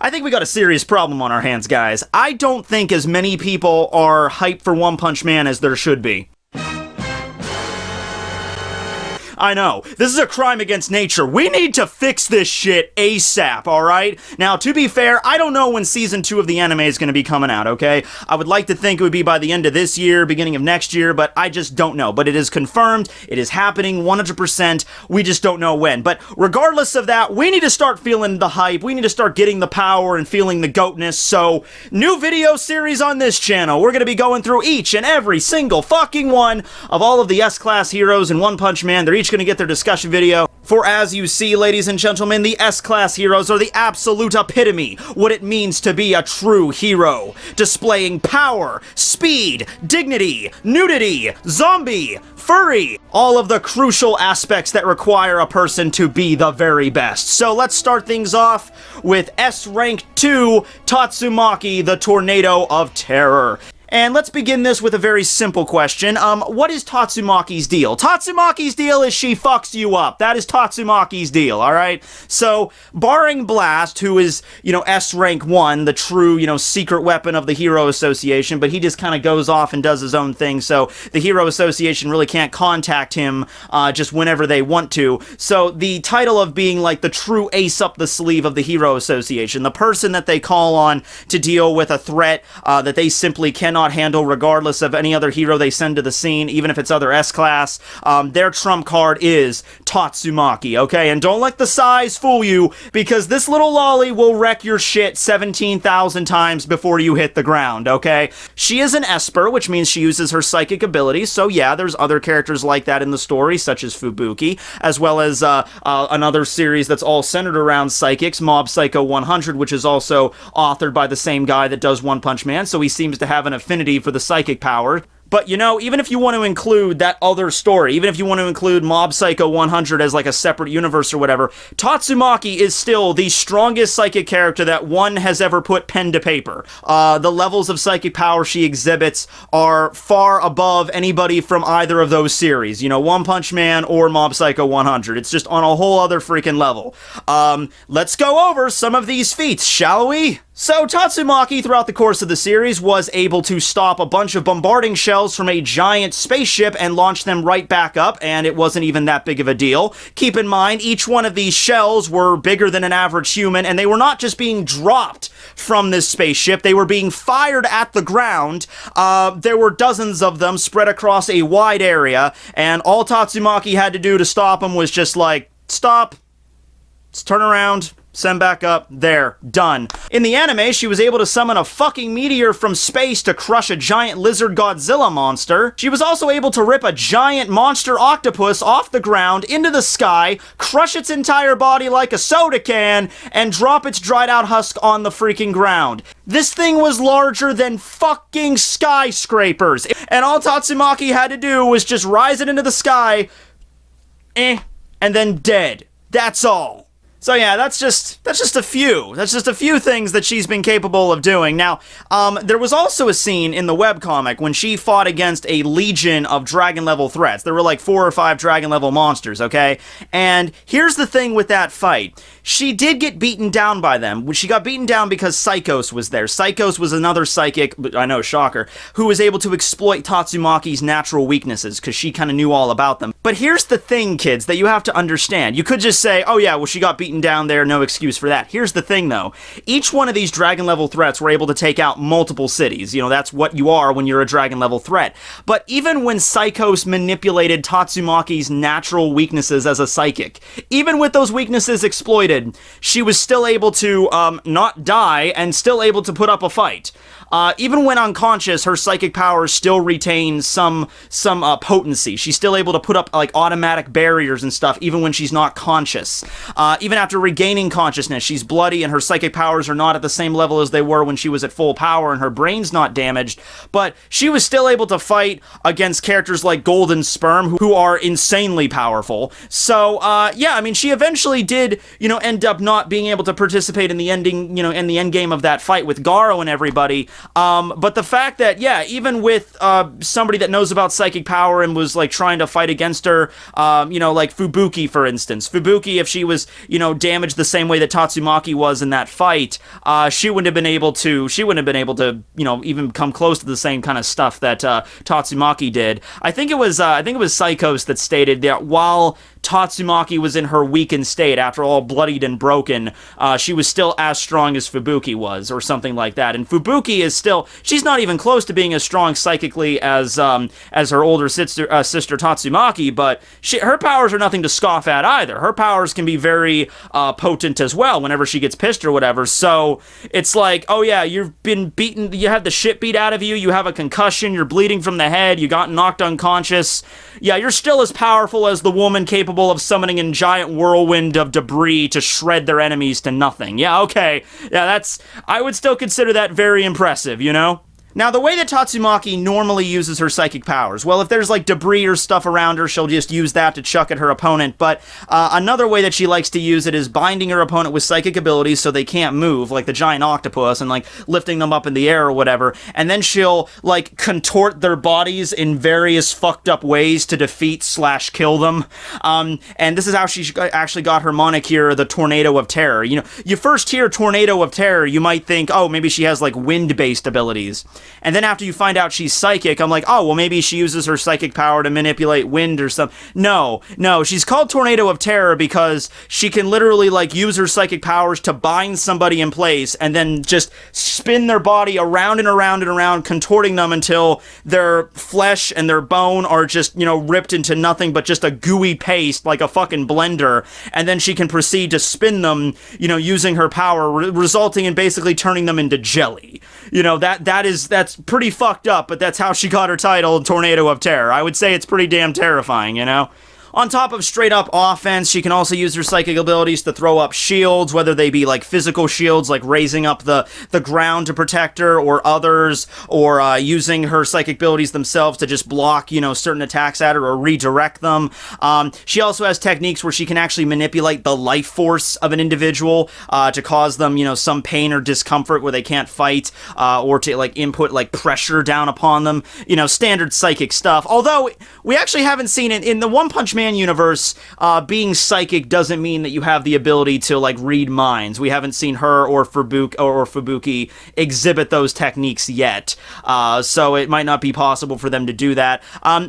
I think we got a serious problem on our hands, guys. I don't think as many people are hyped for One Punch Man as there should be. I know, this is a crime against nature. We need to fix this shit ASAP, alright? Now, to be fair, I don't know when Season 2 of the anime is going to be coming out, okay? I would like to think it would be by the end of this year, beginning of next year, but I just don't know. But it is confirmed, it is happening 100%, we just don't know when. But regardless of that, we need to start feeling the hype, we need to start getting the power and feeling the goatness, so new video series on this channel. We're going to be going through each and every single fucking one of all of the S-Class heroes in One Punch Man. They're each going to get their discussion video. For as you see, ladies and gentlemen, the S-Class heroes are the absolute epitome, what it means to be a true hero. Displaying power, speed, dignity, nudity, zombie, furry, all of the crucial aspects that require a person to be the very best. So let's start things off with S-Rank 2, Tatsumaki, the Tornado of Terror. And let's begin this with a very simple question. What is Tatsumaki's deal? Tatsumaki's deal is she fucks you up. That is Tatsumaki's deal, alright? So, barring Blast, who is, S rank 1, the true, secret weapon of the Hero Association, but he just kind of goes off and does his own thing, so the Hero Association really can't contact him just whenever they want to. So, the title of being, like, the true ace up the sleeve of the Hero Association, the person that they call on to deal with a threat that they simply cannot handle regardless of any other hero they send to the scene, even if it's other S-Class, their trump card is Tatsumaki, okay? And don't let the size fool you, because this little lolly will wreck your shit 17,000 times before you hit the ground, okay? She is an Esper, which means she uses her psychic abilities, so yeah, there's other characters like that in the story, such as Fubuki, as well as another series that's all centered around psychics, Mob Psycho 100, which is also authored by the same guy that does One Punch Man, so he seems to have an affinity for the psychic power. But, even if you want to include that other story, even if you want to include Mob Psycho 100 as like a separate universe or whatever, Tatsumaki is still the strongest psychic character that one has ever put pen to paper. The levels of psychic power she exhibits are far above anybody from either of those series. One Punch Man or Mob Psycho 100. It's just on a whole other freaking level. Let's go over some of these feats, shall we? So, Tatsumaki, throughout the course of the series, was able to stop a bunch of bombarding shells from a giant spaceship and launch them right back up, and it wasn't even that big of a deal. Keep in mind, each one of these shells were bigger than an average human, and they were not just being dropped from this spaceship, they were being fired at the ground. There were dozens of them spread across a wide area, and all Tatsumaki had to do to stop them was just like, stop, let's turn around, send back up, there, done. In the anime, she was able to summon a fucking meteor from space to crush a giant lizard Godzilla monster. She was also able to rip a giant monster octopus off the ground into the sky, crush its entire body like a soda can, and drop its dried out husk on the freaking ground. This thing was larger than fucking skyscrapers, and all Tatsumaki had to do was just rise it into the sky, and then dead. That's all. So yeah, that's just a few. That's just a few things that she's been capable of doing. Now, there was also a scene in the webcomic when she fought against a legion of dragon-level threats. There were like 4 or 5 dragon-level monsters, okay? And here's the thing with that fight. She did get beaten down by them. She got beaten down because Psychos was there. Psychos was another psychic, I know, shocker, who was able to exploit Tatsumaki's natural weaknesses, because she kind of knew all about them. But here's the thing, kids, that you have to understand. You could just say, oh yeah, well she got beaten down there, no excuse for that. Here's the thing, though. Each one of these dragon-level threats were able to take out multiple cities. That's what you are when you're a dragon-level threat. But even when Psychos manipulated Tatsumaki's natural weaknesses as a psychic, even with those weaknesses exploited, she was still able to not die and still able to put up a fight. Even when unconscious, her psychic powers still retain some potency. She's still able to put up like automatic barriers and stuff even when she's not conscious. Even after regaining consciousness, she's bloody and her psychic powers are not at the same level as they were when she was at full power and her brain's not damaged, but she was still able to fight against characters like Golden Sperm who are insanely powerful. So, yeah, I mean, she eventually did, end up not being able to participate in the ending, in the end game of that fight with Garo and everybody. But the fact that, yeah, even with somebody that knows about psychic power and was like trying to fight against her, like Fubuki, for instance. Fubuki, if she was, damaged the same way that Tatsumaki was in that fight, she wouldn't have been able to, even come close to the same kind of stuff that Tatsumaki did. I think it was Psychos that stated that while Tatsumaki was in her weakened state, after all bloodied and broken, she was still as strong as Fubuki was, or something like that. And Fubuki is still, she's not even close to being as strong psychically as her older sister Tatsumaki, but her powers are nothing to scoff at either. Her powers can be very potent as well whenever she gets pissed or whatever. So it's like, oh yeah, you've been beaten, you had the shit beat out of you, you have a concussion, you're bleeding from the head, you got knocked unconscious. Yeah, you're still as powerful as the woman capable of summoning a giant whirlwind of debris to shred their enemies to nothing. Yeah, okay. Yeah, I would still consider that very impressive, Now, the way that Tatsumaki normally uses her psychic powers, well, if there's like debris or stuff around her, she'll just use that to chuck at her opponent, but another way that she likes to use it is binding her opponent with psychic abilities so they can't move, like the giant octopus, and like lifting them up in the air or whatever, and then she'll like contort their bodies in various fucked up ways to defeat/kill them, and this is how she actually got her moniker, the Tornado of Terror. You first hear Tornado of Terror, you might think, oh, maybe she has like wind-based abilities. And then after you find out she's psychic, I'm like, oh, well, maybe she uses her psychic power to manipulate wind or something. No, she's called Tornado of Terror because she can literally, like, use her psychic powers to bind somebody in place and then just spin their body around and around and around, contorting them until their flesh and their bone are just, ripped into nothing but just a gooey paste, like a fucking blender. And then she can proceed to spin them, using her power, resulting in basically turning them into jelly. That's pretty fucked up, but that's how she got her title, Tornado of Terror. I would say it's pretty damn terrifying, On top of straight-up offense, she can also use her psychic abilities to throw up shields, whether they be, like, physical shields, like raising up the ground to protect her, or others, or using her psychic abilities themselves to just block, certain attacks at her or redirect them. She also has techniques where she can actually manipulate the life force of an individual to cause them, some pain or discomfort where they can't fight, or to, like, input, like, pressure down upon them. Standard psychic stuff. Although, we actually haven't seen it in the One Punch Man universe, being psychic doesn't mean that you have the ability to like read minds. We haven't seen her or Fubuki exhibit those techniques yet, so it might not be possible for them to do that.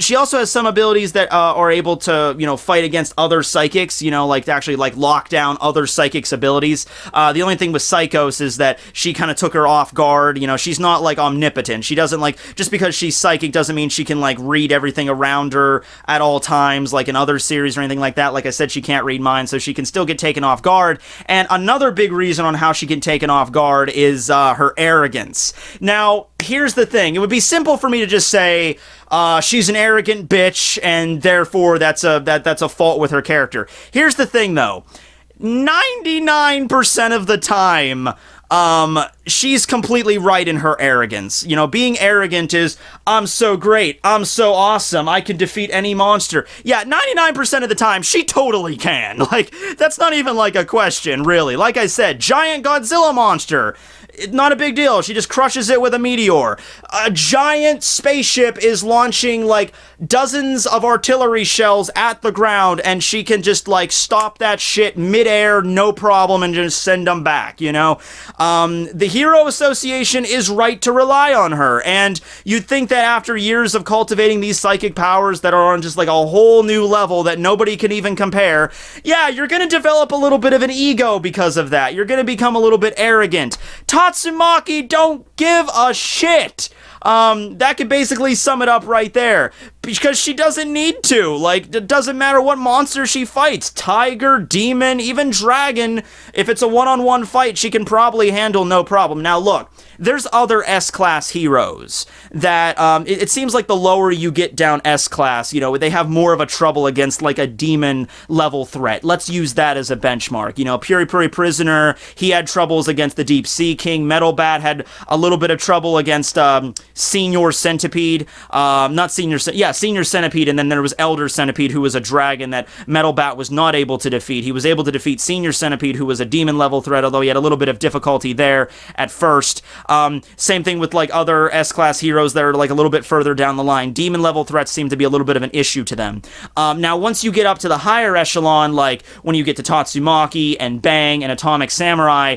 She also has some abilities that are able to fight against other psychics, like to actually like lock down other psychics' abilities. The only thing with Psychos is that she kind of took her off guard. She's not like omnipotent. She doesn't like, just because she's psychic doesn't mean she can like read everything around her at all times, like in other series or anything like that. Like I said, she can't read minds, so she can still get taken off guard. And another big reason on how she get taken off guard is her arrogance. Now, here's the thing. It would be simple for me to just say, she's an arrogant bitch, and therefore that's a fault with her character. Here's the thing, though. 99% of the time, she's completely right in her arrogance. Being arrogant is, I'm so great, I'm so awesome, I can defeat any monster. Yeah, 99% of the time, she totally can. Like, that's not even like a question, really. Like I said, giant Godzilla monster. Not a big deal. She just crushes it with a meteor. A giant spaceship is launching like dozens of artillery shells at the ground, and she can just like stop that shit midair, no problem, and just send them back, The Hero Association is right to rely on her, and you'd think that after years of cultivating these psychic powers that are on just like a whole new level that nobody can even compare, yeah, you're gonna develop a little bit of an ego because of that. You're gonna become a little bit arrogant. Tatsumaki don't give a shit. That could basically sum it up right there. Because she doesn't need to. Like, it doesn't matter what monster she fights. Tiger, demon, even dragon. If it's a one-on-one fight, she can probably handle no problem. Now, look, there's other S-class heroes that, it seems like the lower you get down S-class, they have more of a trouble against, like, a demon-level threat. Let's use that as a benchmark. Puri Puri Prisoner, he had troubles against the Deep Sea King. Metal Bat had a little bit of trouble against, Senior Centipede, Senior Centipede, and then there was Elder Centipede, who was a dragon that Metal Bat was not able to defeat. He was able to defeat Senior Centipede, who was a demon level threat, although he had a little bit of difficulty there at first. Same thing with like other S-class heroes that are like a little bit further down the line. Demon level threats seem to be a little bit of an issue to them. Now, once you get up to the higher echelon, like when you get to Tatsumaki and Bang and Atomic Samurai,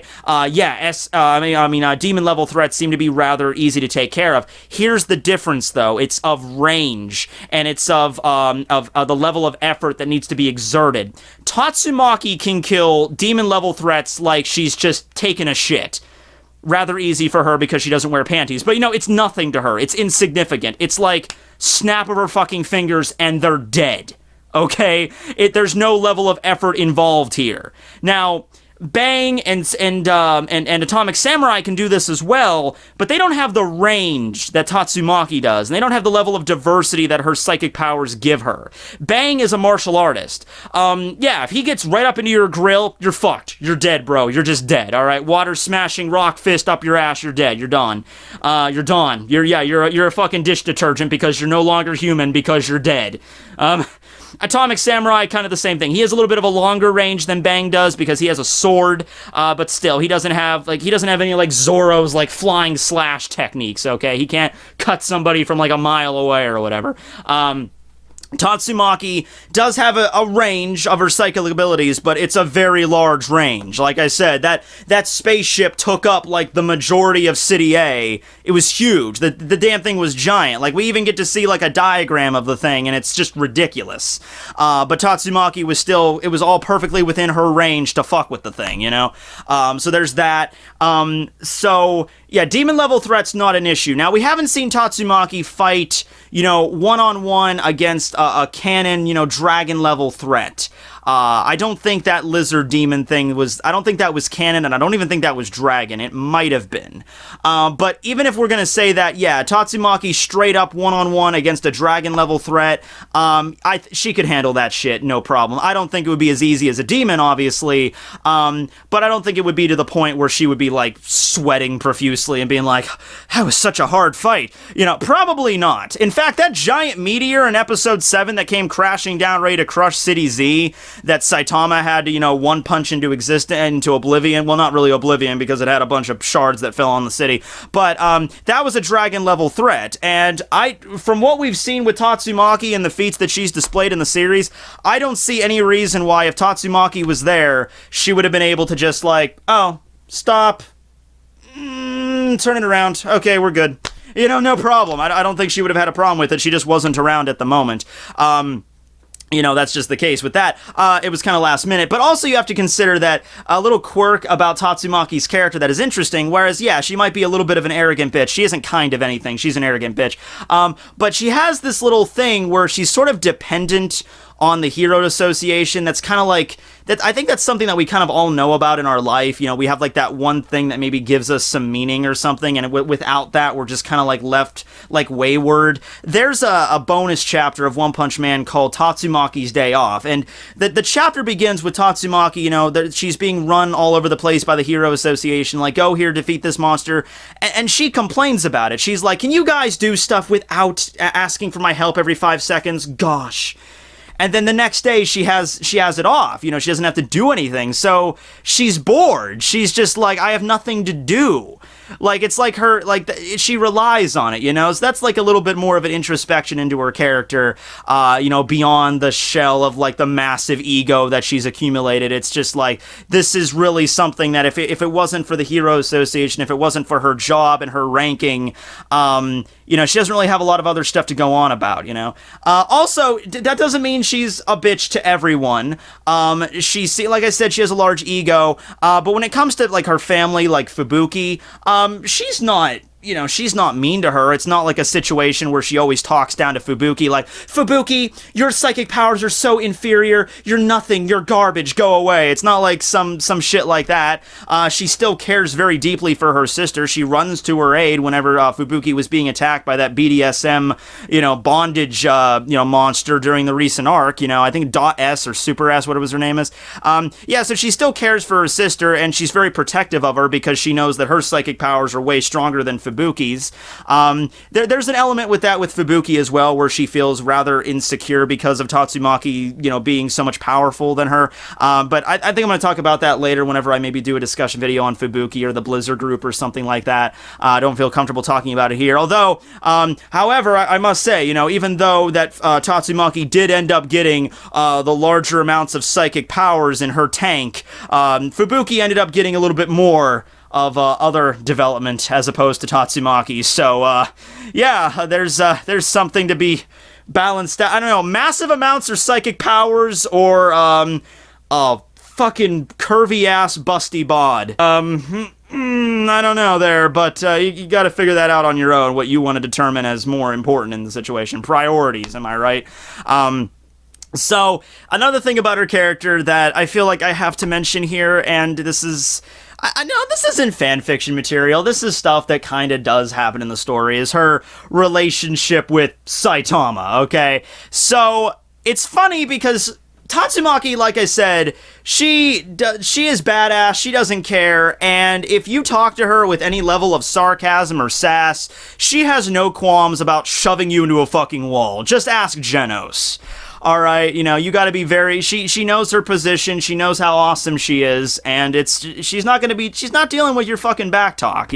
demon level threats seem to be rather easy to take care of. Here's the difference, though. It's of range, and it's of the level of effort that needs to be exerted. Tatsumaki can kill demon level threats like she's just taking a shit. Rather easy for her because she doesn't wear panties. But, it's nothing to her. It's insignificant. It's like snap of her fucking fingers and they're dead. Okay? There's no level of effort involved here. Now, Bang and Atomic Samurai can do this as well, but they don't have the range that Tatsumaki does, and they don't have the level of diversity that her psychic powers give her. Bang is a martial artist. If he gets right up into your grill, you're fucked. You're dead, bro. You're just dead, all right? Water smashing, rock fist up your ass, you're dead. You're done. You're done. You're a fucking dish detergent because you're no longer human because you're dead. Atomic Samurai, kind of the same thing. He has a little bit of a longer range than Bang does because he has a sword, but still, he doesn't have any like Zoro's like flying slash techniques, okay? He can't cut somebody from like a mile away or whatever. Tatsumaki does have a range of her psychic abilities, but it's a very large range. Like I said, that spaceship took up, like, the majority of City A. It was huge. The damn thing was giant. Like, we even get to see, like, a diagram of the thing, and it's just ridiculous. But Tatsumaki it was all perfectly within her range to fuck with the thing, So there's that. Demon level threat's not an issue. Now, we haven't seen Tatsumaki fight, one-on-one against a canon, dragon level threat. I don't think that lizard demon thing I don't think that was canon, and I don't even think that was dragon. It might have been. But even if we're going to say that, Tatsumaki straight up one-on-one against a dragon level threat, she could handle that shit, no problem. I don't think it would be as easy as a demon, obviously, but I don't think it would be to the point where she would be, like, sweating profusely and being like, that was such a hard fight. Probably not. In fact, that giant meteor in episode 7 that came crashing down ready to crush City Z, that Saitama had to, one punch into oblivion. Well, not really oblivion because it had a bunch of shards that fell on the city. But that was a dragon level threat. And from what we've seen with Tatsumaki and the feats that she's displayed in the series, I don't see any reason why if Tatsumaki was there, she would have been able to just like, oh, stop, turn it around. Okay, we're good. No problem. I don't think she would have had a problem with it. She just wasn't around at the moment. That's just the case with that. It was kind of last minute. But also you have to consider that a little quirk about Tatsumaki's character that is interesting, whereas, she might be a little bit of an arrogant bitch. She isn't kind of anything. She's an arrogant bitch. But she has this little thing where she's sort of dependent on the Hero Association. That's kind of like that. I think that's something that we kind of all know about in our life. We have like that one thing that maybe gives us some meaning or something, and without that, we're just kind of like left like wayward. There's a bonus chapter of One Punch Man called Tatsumaki's Day Off, and the chapter begins with Tatsumaki. That she's being run all over the place by the Hero Association. Like, go here, defeat this monster, and she complains about it. She's like, "Can you guys do stuff without asking for my help every 5 seconds? Gosh." And then the next day she has it off. She doesn't have to do anything. So she's bored. She's just like, I have nothing to do. Like, it's like her, like, she relies on it, So that's like a little bit more of an introspection into her character, beyond the shell of like the massive ego that she's accumulated. It's just like, this is really something that if it wasn't for the Hero Association, if it wasn't for her job and her ranking, she doesn't really have a lot of other stuff to go on about, Also, that doesn't mean she's a bitch to everyone. Like I said, she has a large ego, but when it comes to like her family, like Fubuki, she's not she's not mean to her. It's not like a situation where she always talks down to Fubuki like, Fubuki, your psychic powers are so inferior. You're nothing. You're garbage. Go away. It's not like some shit like that. She still cares very deeply for her sister. She runs to her aid whenever Fubuki was being attacked by that BDSM, bondage, monster during the recent arc. I think Dot S or Super S, whatever her name is. So she still cares for her sister, and she's very protective of her because she knows that her psychic powers are way stronger than Fubuki. Fubuki's. There's an element with that with Fubuki as well, where she feels rather insecure because of Tatsumaki, being so much powerful than her. But I think I'm going to talk about that later whenever I maybe do a discussion video on Fubuki or the Blizzard group or something like that. I don't feel comfortable talking about it here. Although, however, I must say, even though that Tatsumaki did end up getting the larger amounts of psychic powers in her tank, Fubuki ended up getting a little bit more of other development as opposed to Tatsumaki. So, yeah, there's something to be balanced out. I don't know, massive amounts or psychic powers or fucking curvy-ass busty bod. I don't know there, but you gotta figure that out on your own, what you want to determine as more important in the situation. Priorities, am I right? So, another thing about her character that I feel like I have to mention here, and this is... I know this isn't fanfiction material, this is stuff that kind of does happen in the story, is her relationship with Saitama, okay? So, it's funny because Tatsumaki, like I said, she is badass, she doesn't care, and if you talk to her with any level of sarcasm or sass, she has no qualms about shoving you into a fucking wall. Just ask Genos. Alright, you gotta be very, she knows her position, she knows how awesome she is, and she's not dealing with your fucking back talk,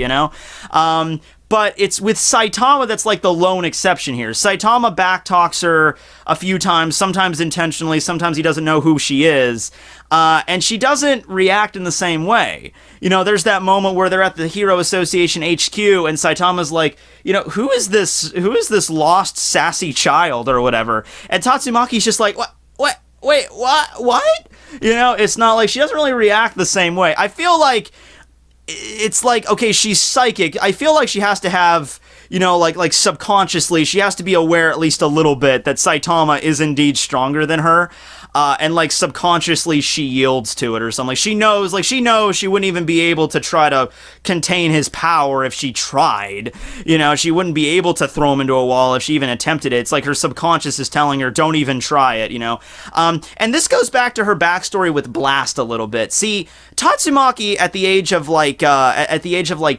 But it's with Saitama that's like the lone exception here. Saitama backtalks her a few times, sometimes intentionally, sometimes he doesn't know who she is, and she doesn't react in the same way. There's that moment where they're at the Hero Association HQ, and Saitama's like, who is this lost sassy child or whatever? And Tatsumaki's just like, what? Wait, what? It's not like she doesn't really react the same way. I feel like it's like, okay, she's psychic. I feel like she has to have, like subconsciously, she has to be aware at least a little bit that Saitama is indeed stronger than her. And like subconsciously she yields to it or something. She knows she wouldn't even be able to try to contain his power if she tried. She wouldn't be able to throw him into a wall if she even attempted it. It's like her subconscious is telling her, don't even try it, And this goes back to her backstory with Blast a little bit. See, Tatsumaki at the age of like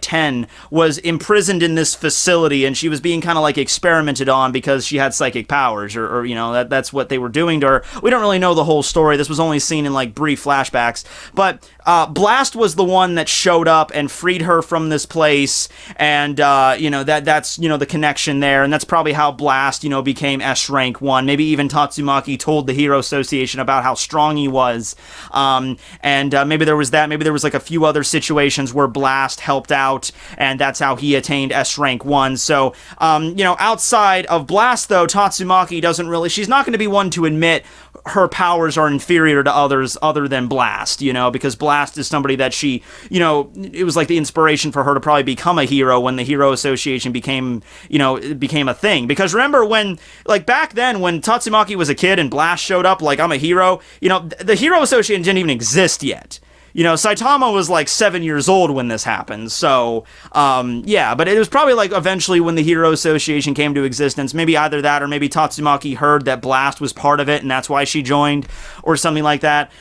10 was imprisoned in this facility, and she was being kind of like experimented on because she had psychic powers, or that's what they were doing to her. We don't really know the whole story. This was only seen in like brief flashbacks, but Blast was the one that showed up and freed her from this place, and that's the connection there, and that's probably how Blast became S rank 1. Maybe even Tatsumaki told the Hero Association about how strong he was, and maybe there was that. Maybe there was like a few other situations where Blast helped out, and that's how he attained S rank 1. So outside of Blast though, Tatsumaki doesn't really, she's not going to be one to admit her powers are inferior to others other than Blast, because Blast is somebody that she, it was like the inspiration for her to probably become a hero when the Hero Association became a thing. Because remember when, like back then when Tatsumaki was a kid and Blast showed up like, I'm a hero, the Hero Association didn't even exist yet. Saitama was like 7 years old when this happened, so, yeah, but it was probably like eventually when the Hero Association came to existence, maybe either that or maybe Tatsumaki heard that Blast was part of it and that's why she joined, or something like that.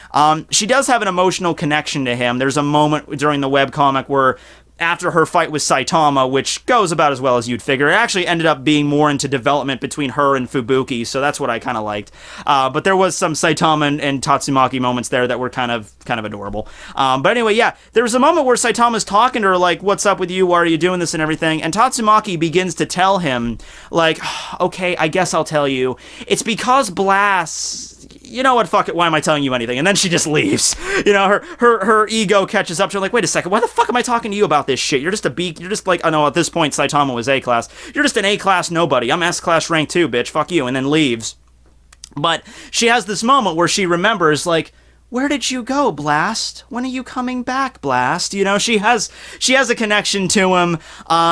She does have an emotional connection to him. There's a moment during the webcomic where after her fight with Saitama, which goes about as well as you'd figure, it actually ended up being more into development between her and Fubuki, so that's what I kind of liked. But there was some Saitama and Tatsumaki moments there that were kind of adorable. But anyway, yeah, there was a moment where Saitama's talking to her, like, what's up with you, why are you doing this and everything, and Tatsumaki begins to tell him, like, okay, I guess I'll tell you, it's because Blast... You know what, fuck it, why am I telling you anything? And then she just leaves. Her ego catches up to her, like, wait a second, why the fuck am I talking to you about this shit? You're just like, I know at this point Saitama was A-class. You're just an A-class nobody. I'm S-class rank 2, bitch, fuck you, and then leaves. But she has this moment where she remembers, like, where did you go, Blast? When are you coming back, Blast? She has a connection to him.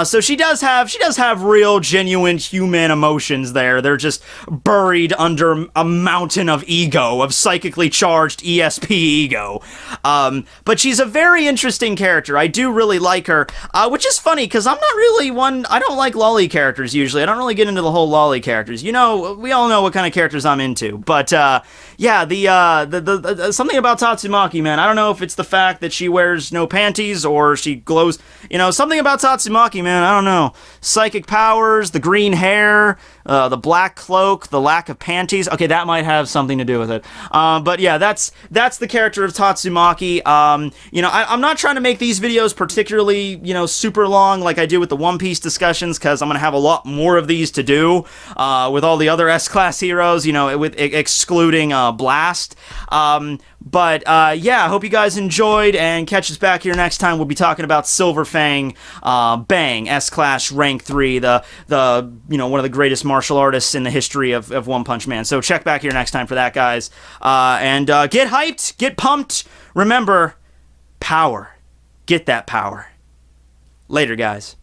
So she does have real, genuine human emotions there. They're just buried under a mountain of ego, of psychically charged ESP ego. But she's a very interesting character. I do really like her, which is funny because I'm not really one. I don't like lolly characters usually. I don't really get into the whole lolly characters. We all know what kind of characters I'm into. But yeah, the something something about Tatsumaki, man. I don't know if it's the fact that she wears no panties or she glows. You know, something about Tatsumaki, man. I don't know. Psychic powers, the green hair, the black cloak, the lack of panties. Okay, that might have something to do with it. But yeah, that's the character of Tatsumaki. You know, I'm not trying to make these videos particularly, you know, super long like I do with the One Piece discussions, because I'm going to have a lot more of these to do with all the other S-Class heroes, you know, with excluding Blast. But yeah, I hope you guys enjoyed, and catch us back here next time. We'll be talking about Silverfang Bang, S-Class rank 3, the you know, one of the greatest martial artists in the history of One Punch Man. So check back here next time for that, guys. And get hyped, get pumped. Remember, power. Get that power. Later, guys.